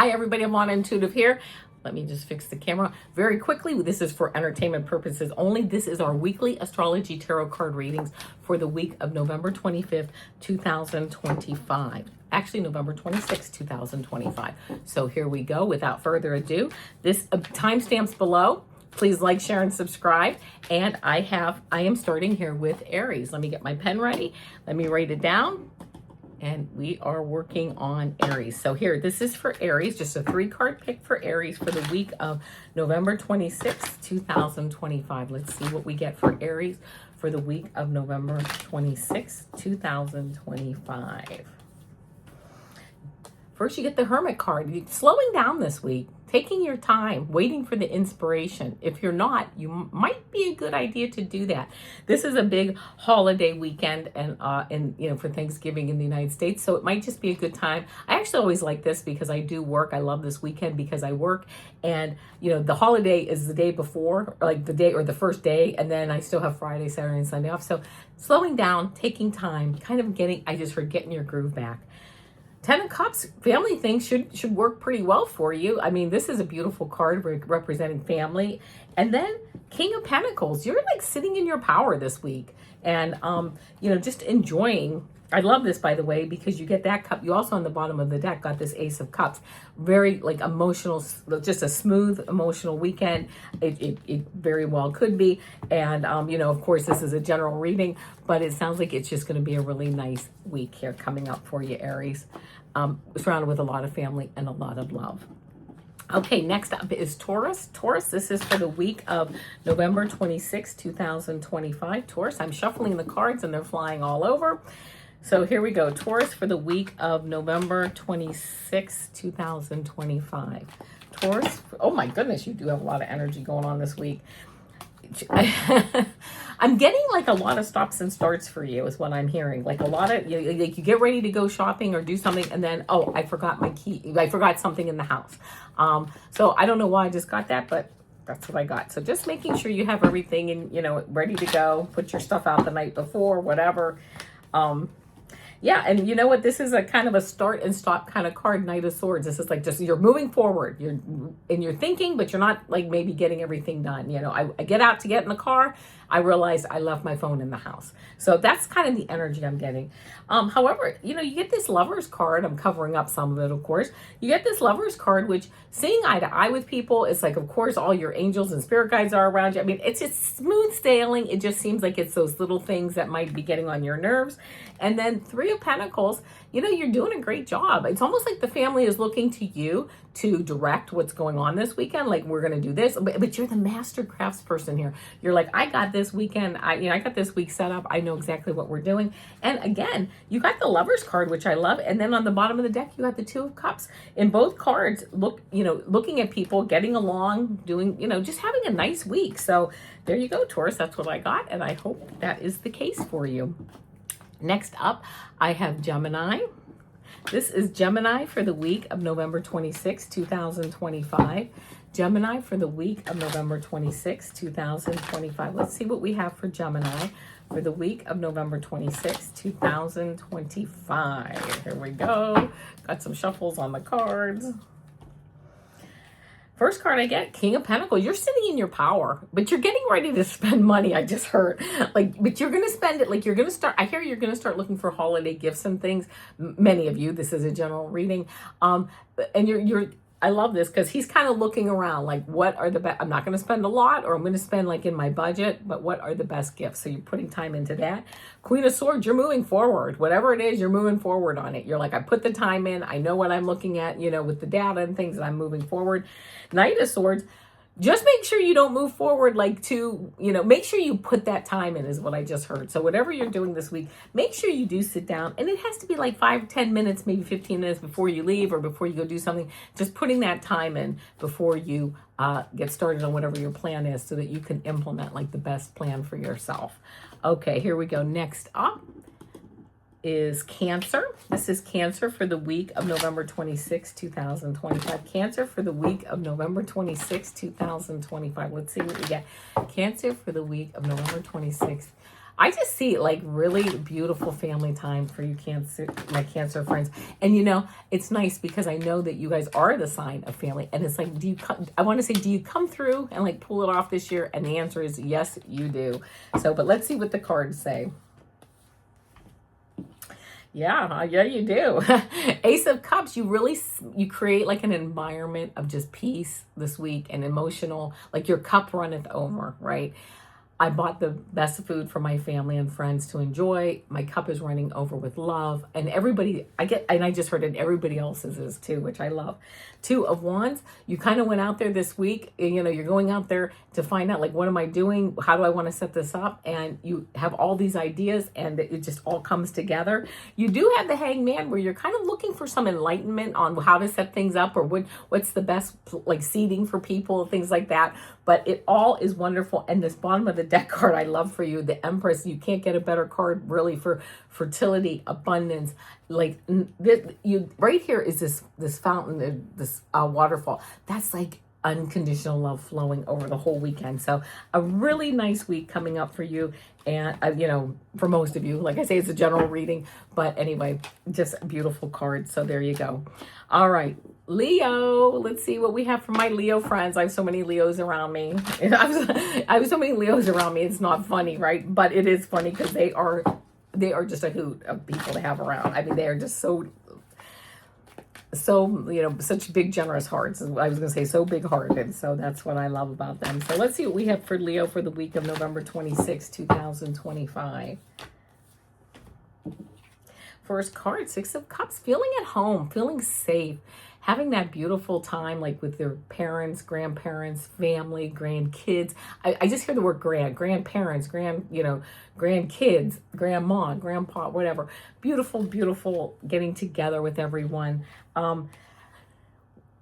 Hi everybody, Avana Intuitive here. Let me just fix the camera very quickly. This is for entertainment purposes only. This is our weekly astrology tarot card readings for the week of November 25th, 2025. Actually, November 26th, 2025. So here we go. Without further ado, this timestamps below. Please like, share, and subscribe. And I am starting here with Aries. Let me get my pen ready. Let me write it down. And we are working on Aries. So here, this is for Aries, just a 3-card pick for Aries for the week of November 26th, 2025. Let's see what we get for Aries for the week of November 26th, 2025. First, you get the Hermit card. You're slowing down this week, taking your time, waiting for the inspiration. If you're not, you might be a good idea to do that. This is a big holiday weekend and for Thanksgiving in the United States, so it might just be a good time. I actually always like this because I do work. I love this weekend because I work, and the holiday is the day before, like the day or the first day, and then I still have Friday, Saturday, and Sunday off. So slowing down, taking time, kind of getting your groove back. 10 of Cups, family things should work pretty well for you. I mean, this is a beautiful card representing family. And then King of Pentacles, you're like sitting in your power this week. And, just enjoying. I love this, by the way, because you get that cup. You also on the bottom of the deck got this Ace of Cups. Very like emotional, just a smooth emotional weekend. It very well could be. And, of course, this is a general reading, but it sounds like it's just going to be a really nice week here coming up for you, Aries. Surrounded with a lot of family and a lot of love. Okay, next up is Taurus. Taurus, this is for the week of November 26, 2025. Taurus, I'm shuffling the cards and they're flying all over. So here we go. Taurus for the week of November 26, 2025. Taurus, oh my goodness, you do have a lot of energy going on this week. I'm getting like a lot of stops and starts for you is what I'm hearing. Like a lot of, like you get ready to go shopping or do something and then, oh, I forgot my key. I forgot something in the house. So I don't know why I just got that, but that's what I got. So just making sure you have everything and, ready to go. Put your stuff out the night before, whatever. Yeah, and you know what? This is a kind of a start and stop kind of card, Knight of Swords. This is like just you're moving forward. You're thinking, but you're not like maybe getting everything done. I get out to get in the car. I realized I left my phone in the house. So that's kind of the energy I'm getting. However, you get this Lover's card. I'm covering up some of it, of course. You get this Lover's card, which seeing eye to eye with people, it's like, of course, all your angels and spirit guides are around you. I mean, it's just smooth sailing. It just seems like it's those little things that might be getting on your nerves. And then 3 of Pentacles, you're doing a great job. It's almost like the family is looking to you to direct what's going on this weekend. Like, we're going to do this, but you're the master crafts person here. You're like, I got this weekend. I got this week set up. I know exactly what we're doing. And again, you got the Lover's card, which I love. And then on the bottom of the deck, you got the 2 of Cups. In both cards, looking at people, getting along, doing, just having a nice week. So there you go, Taurus. That's what I got. And I hope that is the case for you. Next up, I have Gemini. This is Gemini for the week of November 26, 2025. Gemini for the week of November 26, 2025. Let's see what we have for Gemini for the week of November 26, 2025. Here we go. Got some shuffles on the cards. First card I get, King of Pentacles. You're sitting in your power, but you're getting ready to spend money. I just heard, but you're going to spend it. Like, you're going to start, I hear you're going to start looking for holiday gifts and things. Many of you, this is a general reading. And I love this because he's kind of looking around like, what are the best? I'm not going to spend a lot, or I'm going to spend like in my budget, but what are the best gifts? So you're putting time into that. Queen of Swords, you're moving forward. Whatever it is, you're moving forward on it. You're like, I put the time in. I know what I'm looking at, with the data and things, and I'm moving forward. Knight of Swords, just make sure you don't move forward make sure you put that time in is what I just heard. So whatever you're doing this week, make sure you do sit down, and it has to be like 5-10 minutes, maybe 15 minutes before you leave or before you go do something. Just putting that time in before you get started on whatever your plan is so that you can implement like the best plan for yourself. Okay, here we go. Next up is Cancer. This is Cancer for the week of November 26, 2025. Cancer for the week of November 26, 2025. Let's see what we get. Cancer for the week of November 26th. I just see like really beautiful family time for you Cancer, my Cancer friends. And you know, it's nice because I know that you guys are the sign of family. And it's like, I want to say, do you come through and like pull it off this year? And the answer is yes, you do. So, but let's see what the cards say. Yeah, you do. Ace of Cups, you create like an environment of just peace this week and emotional, like your cup runneth over, right? I bought the best food for my family and friends to enjoy. My cup is running over with love. And everybody, I just heard it, everybody else's is too, which I love. Two of Wands, you kind of went out there this week. You know, you're going out there to find out, like, what am I doing? How do I want to set this up? And you have all these ideas and it just all comes together. You do have the Hangman where you're kind of looking for some enlightenment on how to set things up or what's the best, like, seating for people, things like that. But it all is wonderful. And this bottom of the deck card I love for you, the Empress. You can't get a better card really for fertility, abundance. Like you right here is this fountain, this waterfall. That's like unconditional love flowing over the whole weekend. So a really nice week coming up for you. And, you know, for most of you, like I say, it's a general reading. But anyway, just a beautiful card. So there you go. All right. Leo, let's see what we have for my Leo friends. I have so many Leos around me. I have so many Leos around me. It's not funny, right? But it is funny because they are just a hoot of people to have around. I mean, they are just so, you know, such big, generous hearts. I was going to say so big-hearted. So that's what I love about them. So let's see what we have for Leo for the week of November 26, 2025. First card, Six of Cups, feeling at home, feeling safe, having that beautiful time, like with their parents, grandparents, family, grandkids. I just hear the word grandparents, grandkids, grandma, grandpa, whatever. Beautiful, beautiful getting together with everyone.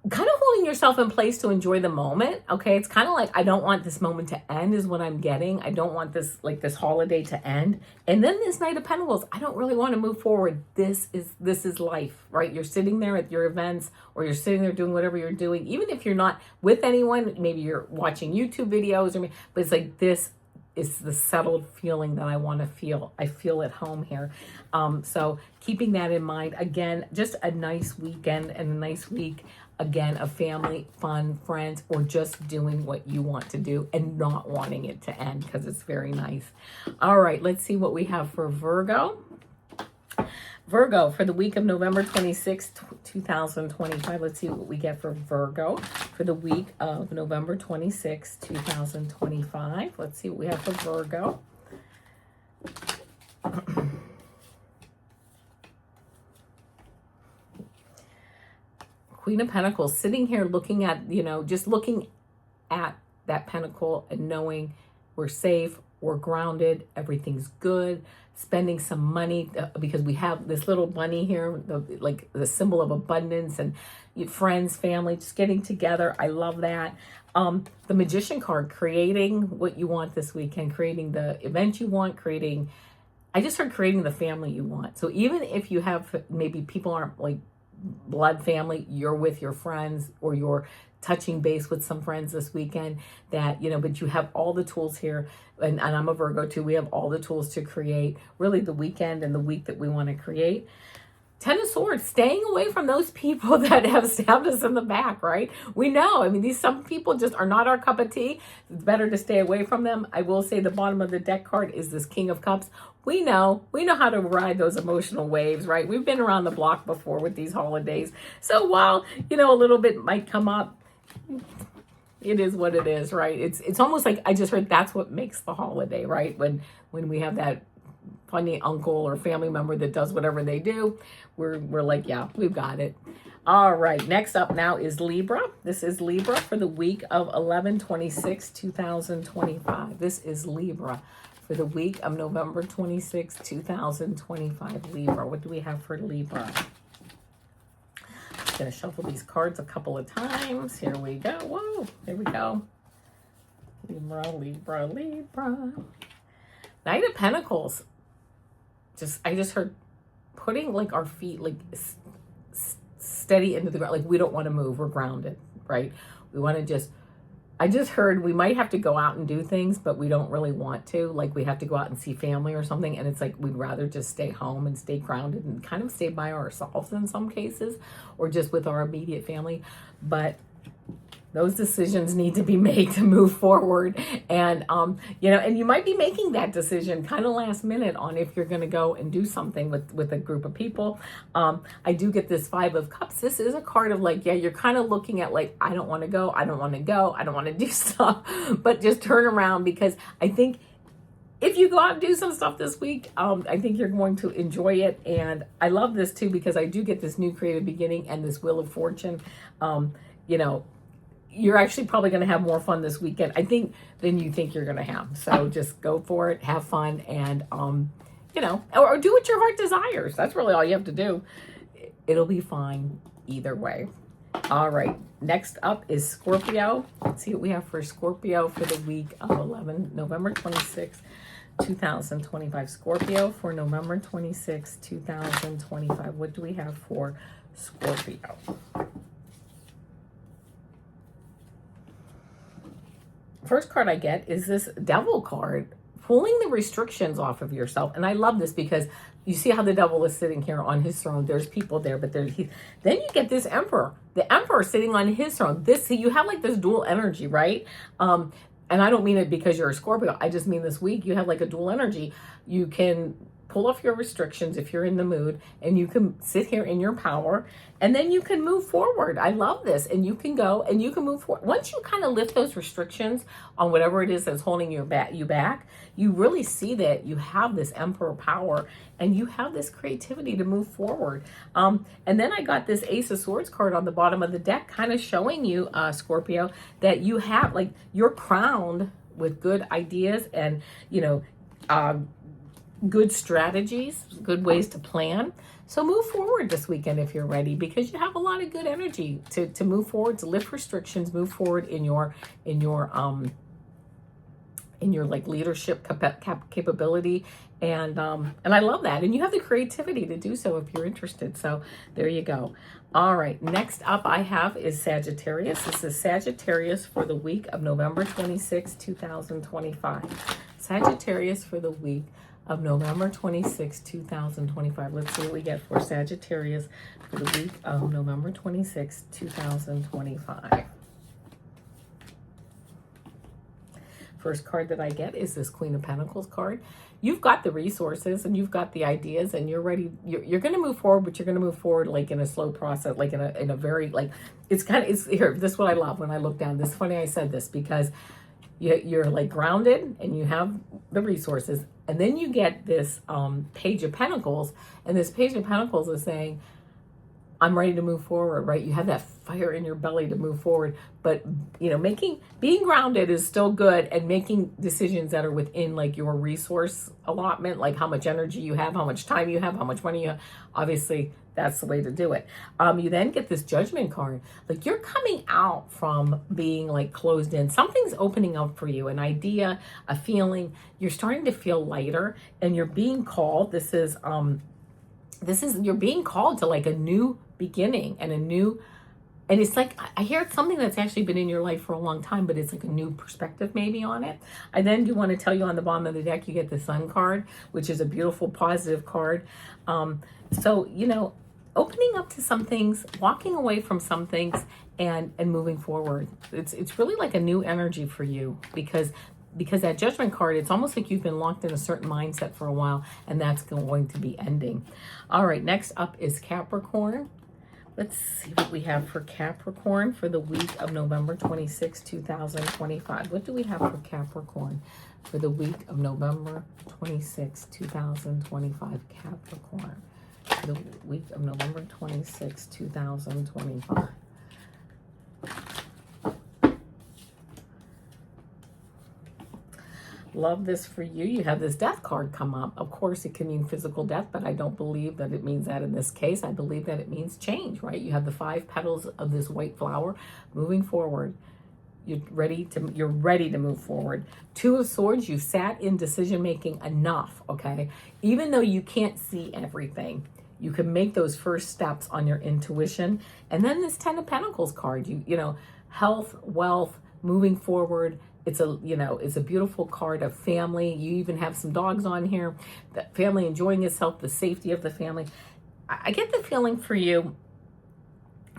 Kind of holding yourself in place to enjoy the moment. Okay. It's kind of like, I don't want this moment to end is what I'm getting. I don't want this holiday to end. And then this Knight of Pentacles, I don't really want to move forward. This is life, right? You're sitting there at your events or you're sitting there doing whatever you're doing. Even if you're not with anyone, maybe you're watching YouTube videos but it's like, this is the settled feeling that I want to feel. I feel at home here. So keeping that in mind, again, just a nice weekend and a nice week. Again, of family, fun, friends, or just doing what you want to do and not wanting it to end because it's very nice. All right, let's see what we have for Virgo. Virgo, for the week of November 26, 2025. Let's see what we get for Virgo for the week of November 26, 2025. Let's see what we have for Virgo. Queen of Pentacles, sitting here looking at, just looking at that pentacle and knowing we're safe, we're grounded, everything's good, spending some money because we have this little bunny here, the symbol of abundance and friends, family, just getting together. I love that. The Magician card, creating what you want this weekend, creating the event you want, I just heard creating the family you want. So even if you have, maybe people aren't like blood family, you're with your friends or you're touching base with some friends this weekend that, but you have all the tools here. And I'm a Virgo too. We have all the tools to create really the weekend and the week that we want to create. Ten of Swords, staying away from those people that have stabbed us in the back, right? We know, some people just are not our cup of tea. It's better to stay away from them. I will say the bottom of the deck card is this King of Cups. We know how to ride those emotional waves, right? We've been around the block before with these holidays. So while, a little bit might come up, it is what it is, right? It's almost like I just heard that's what makes the holiday, right? When we have that funny uncle or family member that does whatever they do, we're like, yeah, we've got it. All right, next up now is Libra. This is Libra for the week of 11/26/2025. This is Libra for the week of November 26, 2025. Libra, what do we have for Libra? I'm going to shuffle these cards a couple of times. Here we go. Whoa, there we go. Libra, Libra, Libra. Knight of Pentacles. I just heard putting like our feet like steady into the ground. Like we don't want to move. We're grounded, right? We want to just I just heard we might have to go out and do things, but we don't really want to. Like we have to go out and see family or something. And it's like we'd rather just stay home and stay grounded and kind of stay by ourselves in some cases, or just with our immediate family. But those decisions need to be made to move forward. And, and you might be making that decision kind of last minute on if you're going to go and do something with a group of people. I do get this Five of Cups. This is a card of like, yeah, you're kind of looking at like, I don't want to go. I don't want to go. I don't want to do stuff, but just turn around, because I think if you go out and do some stuff this week, I think you're going to enjoy it. And I love this too, because I do get this new creative beginning and this Wheel of Fortune, you're actually probably going to have more fun this weekend, I think, than you think you're going to have. So just go for it, have fun, and, or do what your heart desires. That's really all you have to do. It'll be fine either way. All right. Next up is Scorpio. Let's see what we have for Scorpio for the week of November 26, 2025. Scorpio for November 26, 2025. What do we have for Scorpio? First card I get is this Devil card, pulling the restrictions off of yourself. And I love this because you see how the Devil is sitting here on his throne. There's people there, but then you get this Emperor. The Emperor sitting on his throne. You have like this dual energy, right? And I don't mean it because you're a Scorpio. I just mean this week you have like a dual energy. You can pull off your restrictions if you're in the mood, and you can sit here in your power, and then you can move forward. I love this. And you can go and you can move forward. Once you kind of lift those restrictions on whatever it is that's holding you back, you really see that you have this Emperor power and you have this creativity to move forward. And then I got this Ace of Swords card on the bottom of the deck, kind of showing you, Scorpio, that you have, like, you're crowned with good ideas and, good strategies, good ways to plan. So move forward this weekend if you're ready, because you have a lot of good energy to move forward, to lift restrictions, move forward in your like leadership capability. And I love that. And you have the creativity to do so if you're interested. So there you go. All right. Next up I have is Sagittarius. This is Sagittarius for the week of November 26, 2025. Sagittarius for the week of November 26, 2025. Let's see what we get for Sagittarius for the week of November 26, 2025. First card that I get is this Queen of Pentacles card. You've got the resources and you've got the ideas and you're ready. You're going to move forward, but you're going to move forward like in a slow process, like in a very, like, it's here. This is what I love when I look down. This is funny I said this, because you're like grounded and you have the resources. And then you get this Page of Pentacles, and this Page of Pentacles is saying, I'm ready to move forward, right? You have that fire in your belly to move forward, but being grounded is still good, and making decisions that are within like your resource allotment, like how much energy you have, how much time you have, how much money you have. Obviously, that's the way to do it. You then get this Judgment card. Like, you're coming out from being like closed in. Something's opening up for you, an idea, a feeling. You're starting to feel lighter, and you're being called. You're being called to like a new beginning and it's like, I hear it's something that's actually been in your life for a long time, but it's like a new perspective maybe on it. I then do want to tell you, on the bottom of the deck, you get the Sun card, which is a beautiful positive card. So, opening up to some things, walking away from some things, and moving forward. It's really like a new energy for you, because that Judgment card, it's almost like you've been locked in a certain mindset for a while, and that's going to be ending. All right, next up is Capricorn. Let's see what we have for Capricorn for the week of November 26, 2025. What do we have for Capricorn for the week of November 26, 2025? Capricorn for the week of November 26, 2025. Love this for you. You have this Death card come up. Of course, it can mean physical death, but I don't believe that it means that in this case. I believe that it means change, right? You have the 5 petals of this white flower moving forward. You're ready to move forward. 2 of Swords, you sat in decision-making enough, okay? Even though you can't see everything, you can make those first steps on your intuition. And then this 10 of Pentacles card, health, wealth, moving forward. It's a, you know, it's a beautiful card of family. You even have some dogs on here. That family enjoying itself, the safety of the family. I get the feeling for you,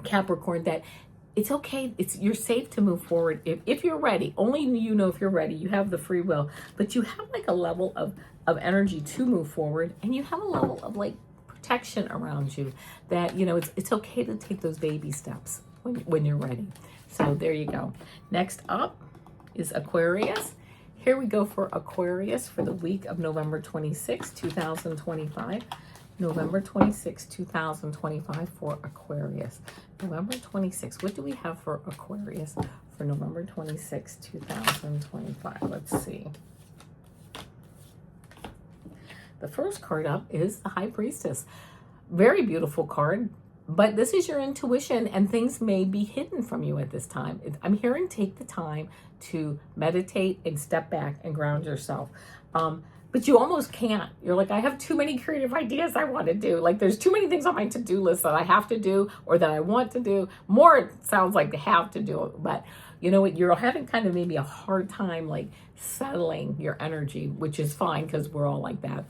Capricorn, that it's okay. You're safe to move forward if you're ready. Only you know if you're ready. You have the free will, but you have like a level of energy to move forward, and you have a level of like protection around you that, you know, it's okay to take those baby steps when you're ready. So there you go. Next up is Aquarius. Here we go for Aquarius for the week of November 26, 2025. November 26, 2025 for Aquarius. November 26. What do we have for Aquarius for November 26, 2025? Let's see. The first card up is the High Priestess. Very beautiful card. But this is your intuition, and things may be hidden from you at this time. I'm hearing take the time to meditate and step back and ground yourself. But you almost can't. You're like, I have too many creative ideas I want to do. Like, there's too many things on my to-do list that I have to do or that I want to do. More, it sounds like they have to do it. But you know what? You're having kind of maybe a hard time, like, settling your energy, which is fine because we're all like that.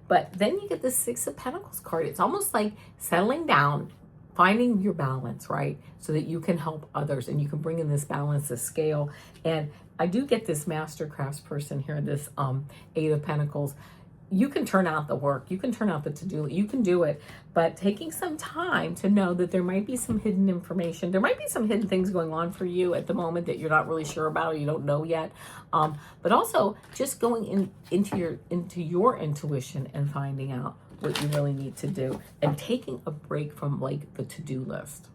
But then you get the Six of Pentacles card. It's almost like settling down, finding your balance, right? So that you can help others and you can bring in this balance, this scale. And I do get this master crafts person here, this Eight of Pentacles. You can turn out the work. You can turn out the to-do. You can do it. But taking some time to know that there might be some hidden information. There might be some hidden things going on for you at the moment that you're not really sure about or you don't know yet. But also just going into your intuition and finding out what you really need to do. And taking a break from like the to-do list.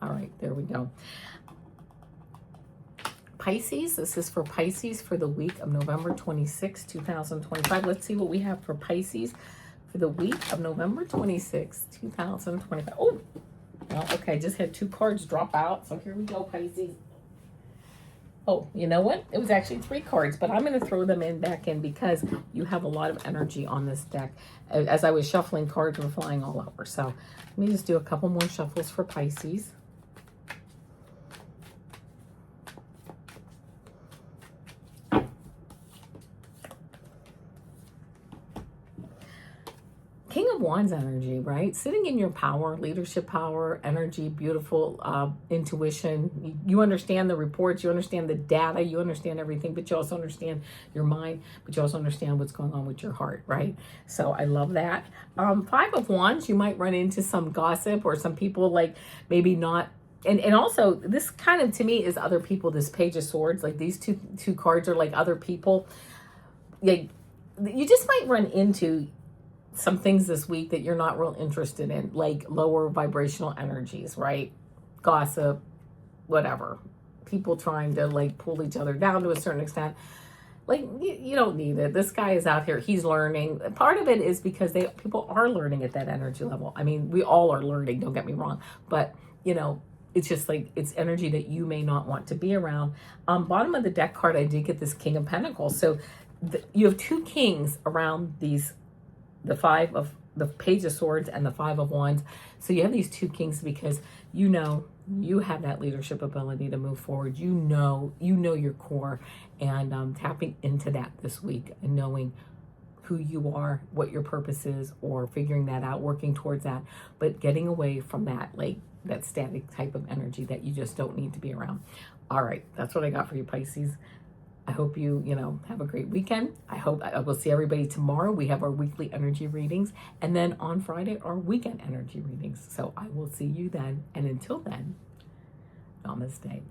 All right, there we go. Pisces, this is for Pisces for the week of November 26, 2025. Let's see what we have for Pisces for the week of November 26, 2025. Oh, well, okay, I just had two cards drop out. So here we go, Pisces. Oh, you know what? It was actually three cards, but I'm going to throw them back in because you have a lot of energy on this deck. As I was shuffling, cards were flying all over. So let me just do a couple more shuffles for Pisces. King of Wands energy, right? Sitting in your power, leadership power, energy, beautiful intuition. You understand the reports, you understand the data, you understand everything, but you also understand your mind, but you also understand what's going on with your heart, right? So I love that. Five of Wands, you might run into some gossip or some people like maybe not. And also this kind of to me is other people, this Page of Swords, like these two cards are like other people. Like, you just might run into some things this week that you're not real interested in, like lower vibrational energies, right? Gossip, whatever. People trying to like pull each other down to a certain extent. Like, you don't need it. This guy is out here. He's learning. Part of it is because people are learning at that energy level. I mean, we all are learning, don't get me wrong. But, you know, it's just like, it's energy that you may not want to be around. Bottom of the deck card, I did get this King of Pentacles. So you have two kings around these, the Page of Swords and the Five of Wands. So you have these two kings because you know you have that leadership ability to move forward. You know your core, and tapping into that this week and knowing who you are, what your purpose is, or figuring that out, working towards that, but getting away from that, like that static type of energy that you just don't need to be around. All right, that's what I got for you, Pisces. I hope you have a great weekend. I will see everybody tomorrow. We have our weekly energy readings. And then on Friday, our weekend energy readings. So I will see you then. And until then, namaste.